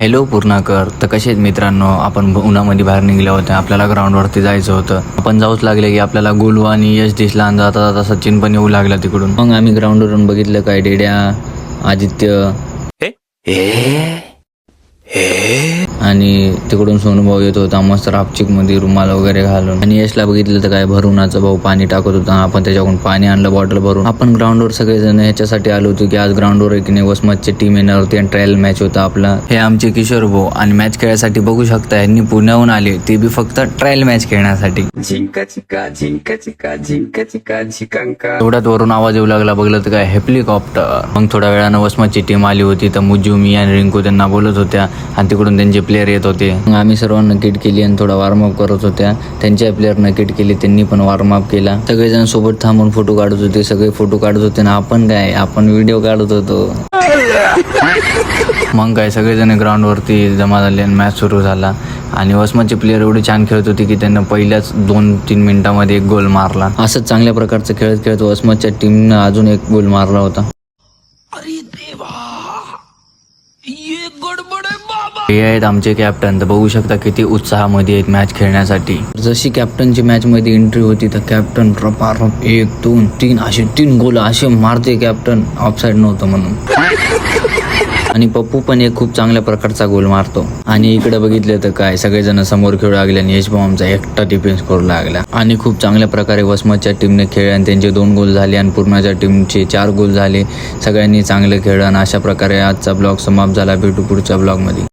Hello पूर्णाकर. तर कसे आहेत मित्रांनो, आपण उन्हामध्ये बाहेर निघले होते. आपल्याला ग्राउंडवरती जायचं होतं. आपण जाऊच लागले की आपल्याला गोलू आणि यश दिसला आणि जाता जाता सचिन पण येऊ लागला तिकडून. मग आम्ही ग्राउंडवरून बघितलं काय डेड्या, आदित्य आणि तिकडून सोनूभाऊ येत होता मस्त रापचिक मध्ये रुमाल वगैरे घालून. आणि यशला बघितलं तर काय भरूनाचा भाऊ पाणी टाकत होता. आपण त्याच्याकडून पाणी आणलं बॉटल भरून. आपण ग्राउंडवर सगळेजण ह्याच्यासाठी आलो होतो की आज ग्राउंडवर की नाही वसमतची टीम येणार होती आणि ट्रायल मॅच होता आपला. हे आमचे किशोर भाऊ आणि मॅच खेळायसाठी बघू शकता यांनी पुण्याहून आले, ते बी फक्त ट्रायल मॅच खेळण्यासाठी. तेवढ्यात वरून आवाज येऊ लागला, बघलं तर काय हेलिकॉप्टर. मग थोड्या वेळानं वसमतची टीम आली होती. तर मुज्जू, मी आणि रिंकू त्यांना बोलत होत्या आणि तिकडून त्यांचे प्लेयर येत होते. मग आम्ही सर्वांना किट केली आणि थोडा वॉर्मअप करत होत्या. त्यांच्या प्लेअरनं किट केली, त्यांनी पण वॉर्मअप केला. सगळेजण सोबत थांबून फोटो काढत होते. सगळे फोटो काढत होते ना आपण काय, आपण व्हिडिओ काढत होतो. मग काय सगळेजण ग्राउंडवरती जमा झाले आणि मॅच सुरू झाला. आणि वसमतचे प्लेयर एवढे छान खेळत होते की त्यांना पहिल्याच 2-3 मिनिटांमध्ये एक गोल मारला. असंच चांगल्या प्रकारचं खेळत खेळत वसमतच्या टीमनं अजून एक गोल मारला होता. हे आहेत आमचे कॅप्टन. तर बघू शकता किती उत्साहामध्ये आहेत मॅच खेळण्यासाठी. जशी कॅप्टनची मॅच मध्ये एंट्री होती तर कॅप्टन रपारप 1, 2, 3 असे 3 गोल असे मारते कॅप्टन. ऑफसाईड नव्हतं म्हणून. आणि पप्पू पण एक खूप चांगल्या प्रकारचा गोल मारतो. आणि इकडे बघितलं तर काय सगळेजण समोर खेळू लागले आणि यशभाऊ आमचा एकटा डिफेन्स करू लागला. आणि खूप चांगल्या प्रकारे वसमतच्या टीमने खेळले आणि त्यांचे 2 गोल झाले आणि पूर्णाच्या टीमचे 4 गोल झाले. सगळ्यांनी चांगले खेळलं आणि अशा प्रकारे आजचा ब्लॉग समाप्त झाला. भेटू पुढच्या ब्लॉगमध्ये.